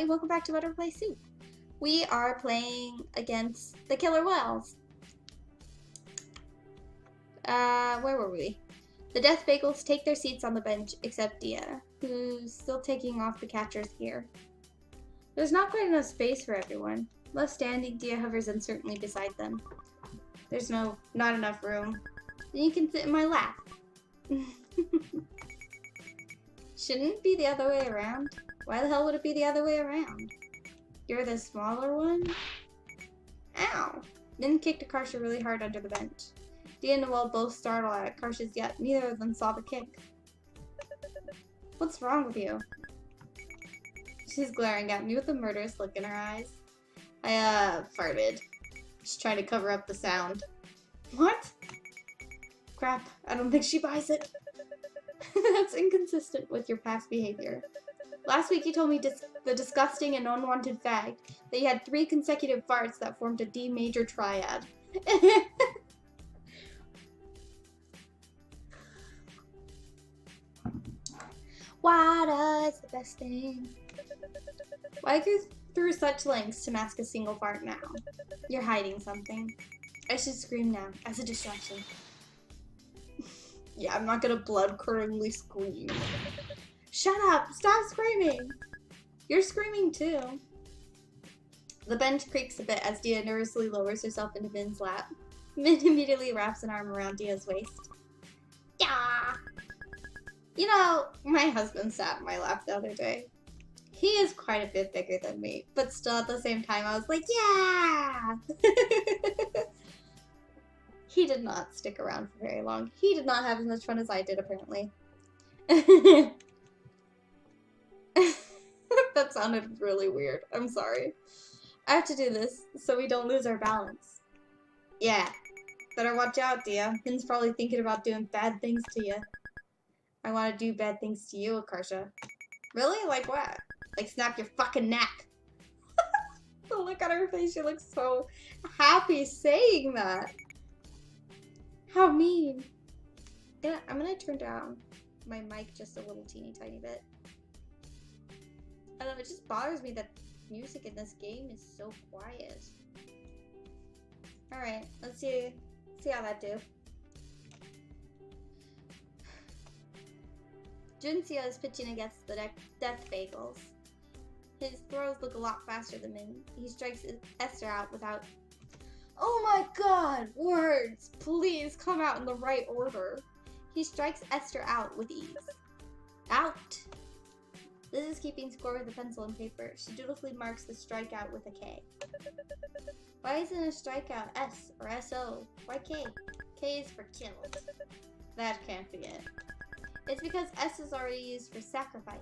everybody, welcome back to Butterfly Soup. We are playing against the Killer Whales. Where were we? The Death Bagels take their seats on the bench, except Dia, who's still taking off the catcher's gear. There's not quite enough space for everyone. Left standing, Dia hovers uncertainly beside them. There's not enough room. Then you can sit in my lap. Shouldn't it be the other way around? Why the hell would it be the other way around? You're the smaller one? Ow! Min kicked Akarsha really hard under the bench. Dia and Noelle both startled at Akarsha's, yet neither of them saw the kick. What's wrong with you? She's glaring at me with a murderous look in her eyes. I farted. Just trying to cover up the sound. What? Crap, I don't think she buys it. That's inconsistent with your past behavior. Last week you told me the disgusting and unwanted fact that you had 3 consecutive farts that formed a D major triad. Water's the best thing. Why go through such lengths to mask a single fart now? You're hiding something. I should scream now, as a distraction. Yeah, I'm not gonna blood-curdlingly scream. Shut up! Stop screaming! You're screaming too. The bench creaks a bit as Dia nervously lowers herself into Min's lap. Min immediately wraps an arm around Dia's waist. Yeah! You know, my husband sat in my lap the other day. He is quite a bit bigger than me, but still at the same time I was like, yeah! He did not stick around for very long. He did not have as much fun as I did, apparently. That sounded really weird. I'm sorry. I have to do this so we don't lose our balance. Yeah. Better watch out, Dia. Min's probably thinking about doing bad things to you. I want to do bad things to you, Akarsha. Really? Like what? Like snap your fucking neck. The look on her face, she looks so happy saying that. How mean. Yeah, I'm gonna turn down my mic just a little teeny tiny bit. I don't know, it just bothers me that music in this game is so quiet. Alright, let's see how that do. min-seo is pitching against the Death Bagels. His throws look a lot faster than Min. He strikes Esther out without... Oh my god! Words! Please come out in the right order. He strikes Esther out with ease. Out! Liz is keeping score with a pencil and paper. She dutifully marks the strikeout with a K. Why isn't a strikeout S or SO? Why K? K is for killed. That can't be it. It's because S is already used for sacrifice,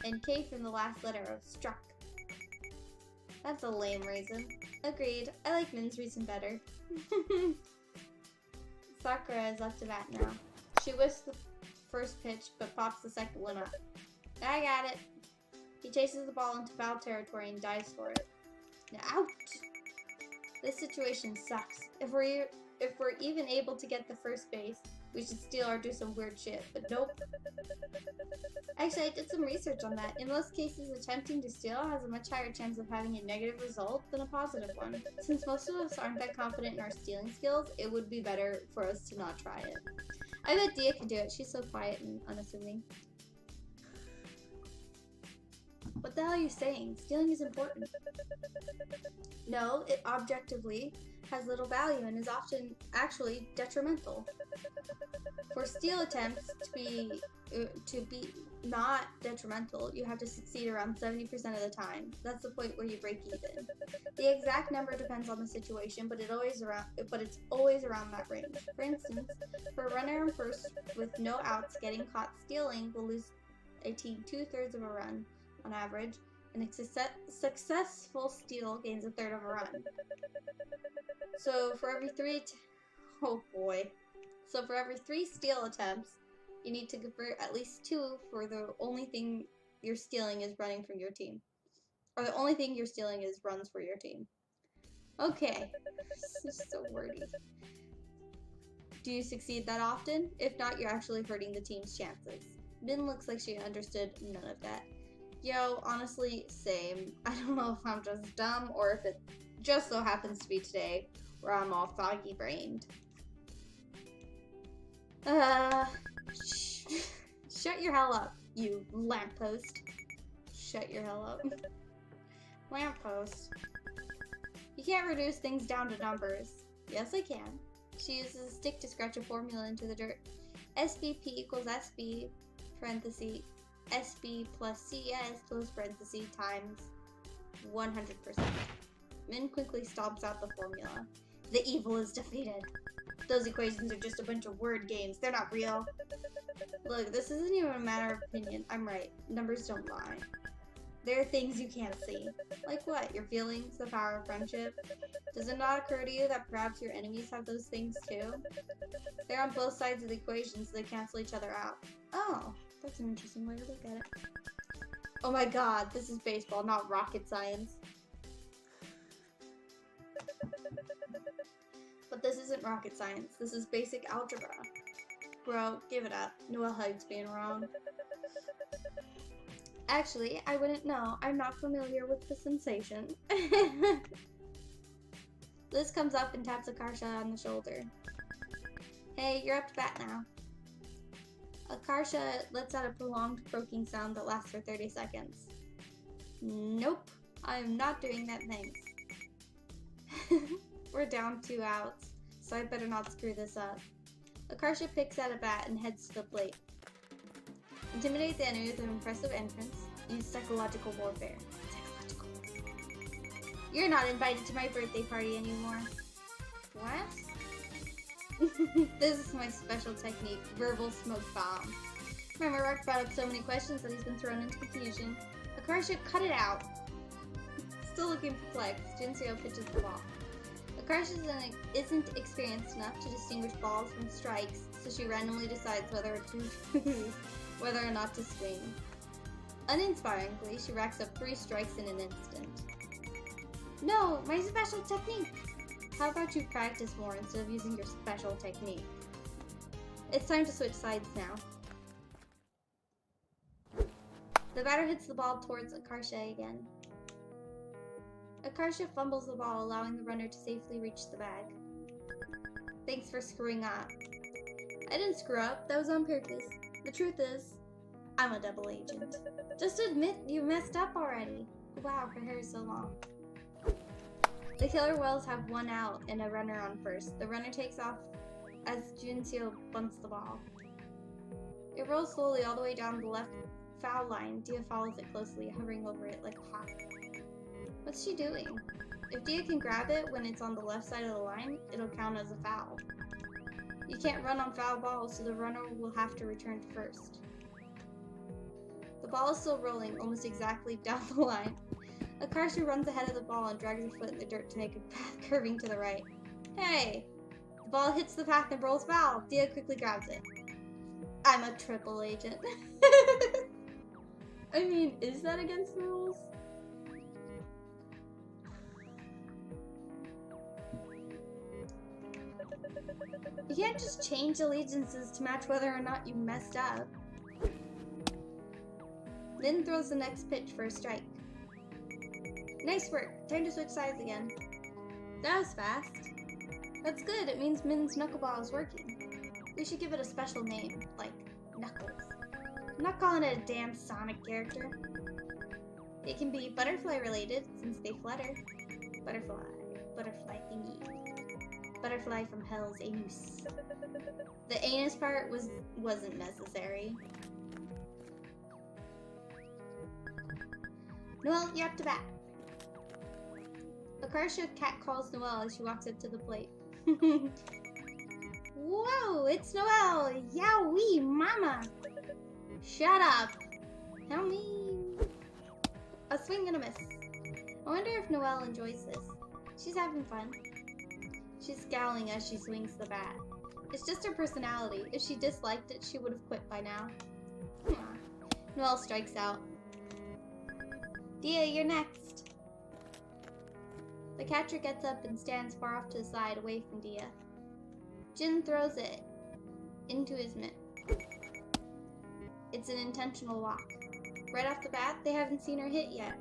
and K from the last letter of struck. That's a lame reason. Agreed. I like Min's reason better. Sakura is up to bat now. She whisks the first pitch, but pops the second one up. I got it. He chases the ball into foul territory and dives for it. Out! This situation sucks. If we're even able to get the first base, we should steal or do some weird shit, but nope. Actually, I did some research on that. In most cases, attempting to steal has a much higher chance of having a negative result than a positive one. Since most of us aren't that confident in our stealing skills, it would be better for us to not try it. I bet Dia can do it. She's so quiet and unassuming. What the hell are you saying? Stealing is important. No, it objectively has little value and is often actually detrimental. For steal attempts to be not detrimental, you have to succeed around 70% of the time. That's the point where you break even. The exact number depends on the situation, but it's always around that range. For instance, for a runner on first with no outs getting caught stealing will lose a team 2/3 of a run on average, and a successful steal gains 1/3 of a run. So for every 3 steal attempts, you need to convert at least 2 for the only thing you're stealing is running from your team. Or the only thing you're stealing is runs for your team. Okay. This is so wordy. Do you succeed that often? If not, you're actually hurting the team's chances. Min looks like she understood none of that. Yo, honestly, same. I don't know if I'm just dumb or if it just so happens to be today where I'm all foggy brained. Shut your hell up, you lamppost. Shut your hell up. Lamppost. You can't reduce things down to numbers. Yes, I can. She uses a stick to scratch a formula into the dirt. SBP equals SB, parenthesis, SB plus CS, close parenthesis, times 100%. Min quickly stomps out the formula. The evil is defeated. Those equations are just a bunch of word games. They're not real. Look, this isn't even a matter of opinion. I'm right. Numbers don't lie. There are things you can't see. Like what? Your feelings? The power of friendship? Does it not occur to you that perhaps your enemies have those things too? They're on both sides of the equation, so they cancel each other out. Oh, that's an interesting way to look at it. Oh my god, this is baseball, not rocket science. But this isn't rocket science. This is basic algebra. Bro, give it up. Noelle hugs being wrong. Actually, I wouldn't know. I'm not familiar with the sensation. Liz comes up and taps Akarsha on the shoulder. Hey, you're up to bat now. Akarsha lets out a prolonged croaking sound that lasts for 30 seconds. Nope, I'm not doing that, thanks. We're down 2 outs, so I better not screw this up. Akarsha picks out a bat and heads to the plate. Intimidate the enemy with an impressive entrance. Use psychological warfare. You're not invited to my birthday party anymore. What? This is my special technique, verbal smoke bomb. Remember, Rock brought up so many questions that he's been thrown into confusion. Akarsha, cut it out. Still looking perplexed, min-seo pitches the ball. Akarsha isn't experienced enough to distinguish balls from strikes, so she randomly decides whether or not to swing. Uninspiringly, she racks up 3 strikes in an instant. No, my special technique! How about you practice more instead of using your special technique? It's time to switch sides now. The batter hits the ball towards Akarsha again. Akarsha fumbles the ball, allowing the runner to safely reach the bag. Thanks for screwing up. I didn't screw up, that was on purpose. The truth is, I'm a double agent. Just admit you messed up already. Wow, her hair is so long. The Killer Whales have 1 out and a runner on first. The runner takes off as min-seo bunts the ball. It rolls slowly all the way down the left foul line. Dia follows it closely, hovering over it like a hawk. What's she doing? If Dia can grab it when it's on the left side of the line, it'll count as a foul. You can't run on foul balls, so the runner will have to return to first. The ball is still rolling, almost exactly down the line. Akarsha runs ahead of the ball and drags her foot in the dirt to make a path curving to the right. Hey! The ball hits the path and rolls foul. Dia quickly grabs it. I'm a triple agent. I mean, is that against the rules? You can't just change allegiances to match whether or not you messed up. Min throws the next pitch for a strike. Nice work. Time to switch sides again. That was fast. That's good. It means Min's knuckleball is working. We should give it a special name, like Knuckles. I'm not calling it a damn Sonic character. It can be butterfly related, since they flutter. Butterfly thingy. Butterfly from hell's anus. The anus part wasn't necessary. Noelle, you're up to bat. Akarsha catcalls Noelle as she walks up to the plate. Whoa, it's Noelle! Yowee, mama! Shut up! Help me! A swing and a miss. I wonder if Noelle enjoys this. She's having fun. She's scowling as she swings the bat. It's just her personality. If she disliked it, she would have quit by now. Noelle strikes out. Dia, you're next. The catcher gets up and stands far off to the side, away from Dia. Jin throws it into his mitt. It's an intentional walk. Right off the bat, they haven't seen her hit yet.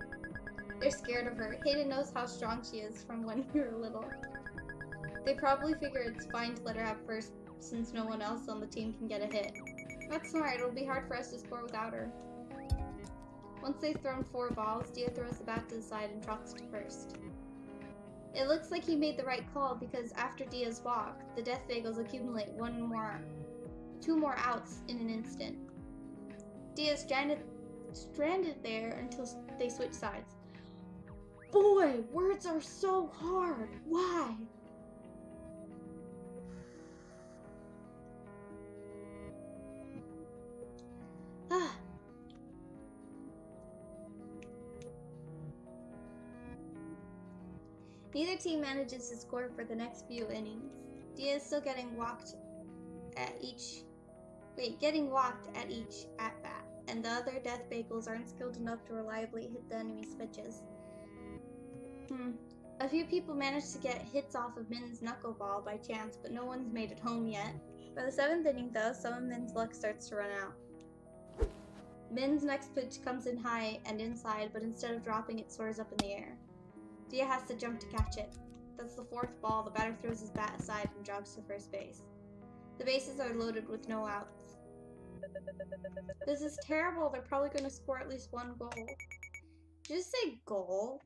They're scared of her. Hayden knows how strong she is from when we were little. They probably figure it's fine to let her have first since no one else on the team can get a hit. That's smart. It'll be hard for us to score without her. Once they've thrown 4 balls, Dia throws the bat to the side and trots to first. It looks like he made the right call because after Dia's walk, the Death Bagels accumulate 2 more outs in an instant. Dia's stranded there until they switch sides. Boy, words are so hard. Why? Neither team manages to score for the next few innings. Dia is still getting walked at each at-bat, and the other Death Bagels aren't skilled enough to reliably hit the enemy's pitches. A few people managed to get hits off of Min's knuckleball by chance, but no one's made it home yet. By the 7th inning, though, some of Min's luck starts to run out. Min's next pitch comes in high and inside, but instead of dropping, it soars up in the air. Dia has to jump to catch it. That's the 4th ball. The batter throws his bat aside and jogs to first base. The bases are loaded with no outs. This is terrible. They're probably going to score at least 1 goal. Did you just say goal?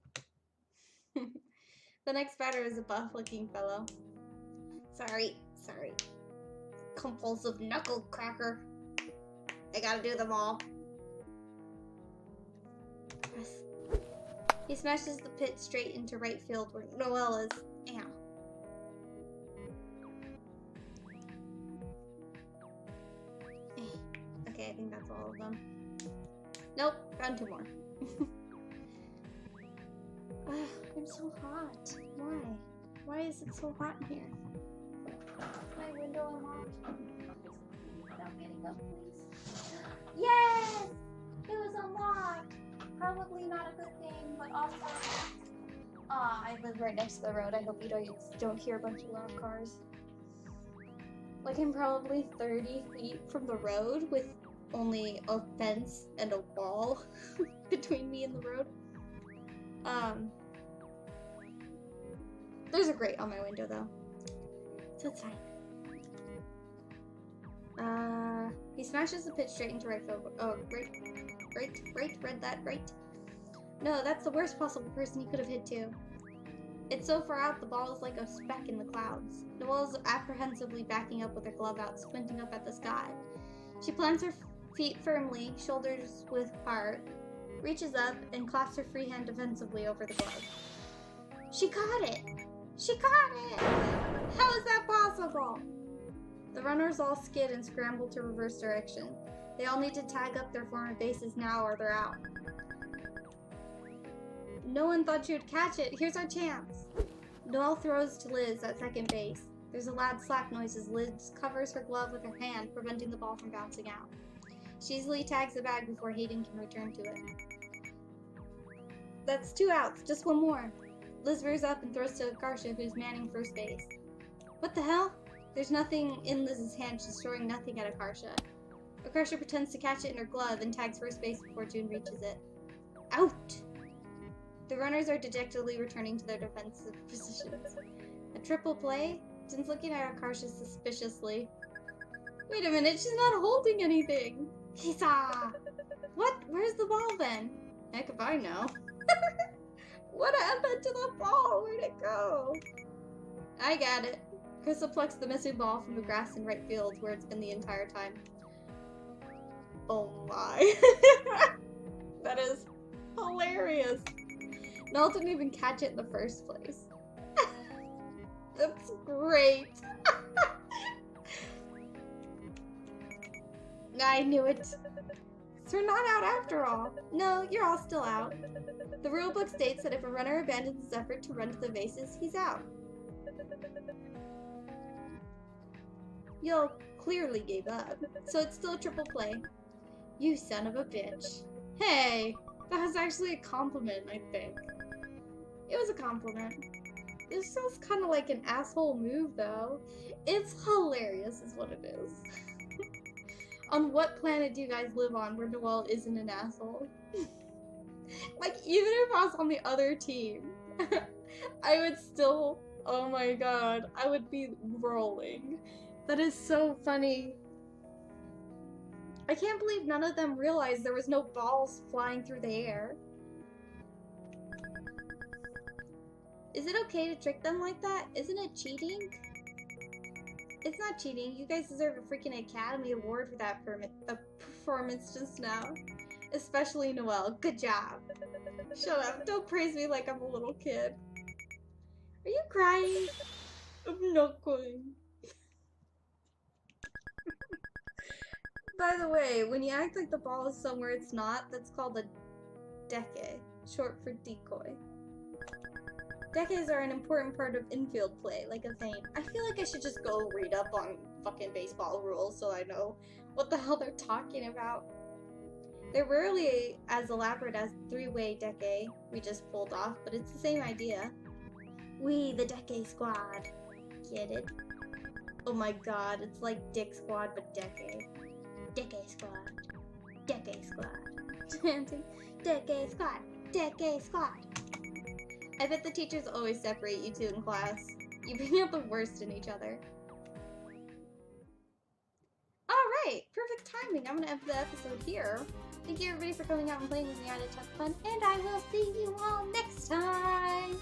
The next batter is a buff-looking fellow. Sorry. Compulsive knuckle cracker. I gotta do them all. Yes. He smashes the pitch straight into right field where Noelle is. Ow. Okay, I think that's all of them. Nope, found 2 more. I'm so hot. Why? Why is it so hot in here? My window unlocked. Without getting up, please. Yes! It was unlocked! Probably not a good thing, but also... I live right next to the road. I hope you don't hear a bunch of loud cars. Like, I'm probably 30 feet from the road with only a fence and a wall between me and the road. There's a grate on my window, though. So it's fine. He smashes the pitch straight into right field. Oh, right, read that right. No, that's the worst possible person he could have hit to. It's so far out, the ball is like a speck in the clouds. Noelle is apprehensively backing up with her glove out, squinting up at the sky. She plants her feet firmly, shoulders with heart, reaches up, and claps her free hand defensively over the glove. She caught it! She caught it! How is that possible? The runners all skid and scramble to reverse direction. They all need to tag up their former bases now or they're out. No one thought you would catch it. Here's our chance. Noelle throws to Liz at second base. There's a loud slap noise as Liz covers her glove with her hand, preventing the ball from bouncing out. She easily tags the bag before Hayden can return to it. That's 2 outs. Just 1 more. Liz rears up and throws to Akarsha, who's manning first base. What the hell? There's nothing in Liz's hand. She's throwing nothing at Akarsha. Akarsha pretends to catch it in her glove and tags first base before June reaches it. Out! The runners are dejectedly returning to their defensive positions. A triple play? June's looking at Akarsha suspiciously. Wait a minute, she's not holding anything! Kisa! What? Where's the ball then? Heck if I know. What happened to the ball? Where'd it go? I got it. Crystal plucks the missing ball from the grass in right field where it's been the entire time. Oh my. That is hilarious. Noelle didn't even catch it in the first place. That's great. I knew it. So we're not out after all. No, you're all still out. The rulebook states that if a runner abandons his effort to run to the bases, he's out. Y'all clearly gave up, so it's still a triple play. You son of a bitch. Hey, that was actually a compliment, I think. It was a compliment. It feels kind of like an asshole move, though. It's hilarious is what it is. On what planet do you guys live on where Noelle isn't an asshole? Like, even if I was on the other team, I would still, oh my god, I would be rolling. That is so funny. I can't believe none of them realized there was no balls flying through the air. Is it okay to trick them like that? Isn't it cheating? It's not cheating. You guys deserve a freaking Academy Award for that performance just now. Especially Noelle. Good job. Shut up. Don't praise me like I'm a little kid. Are you crying? I'm not crying. By the way, when you act like the ball is somewhere it's not, that's called a deke, short for decoy. Dekes are an important part of infield play, like a feint. I feel like I should just go read up on fucking baseball rules so I know what the hell they're talking about. They're rarely as elaborate as three-way deke we just pulled off, but it's the same idea. We, the deke squad. Get it? Oh my god, it's like Dick Squad but deke. Deke squad. Deke squad. Chanting, deke squad. Deke squad. I bet the teachers always separate you two in class. You bring out the worst in each other. Alright, perfect timing. I'm gonna end the episode here. Thank you everybody for coming out and playing with me. I had a ton of fun, and I will see you all next time!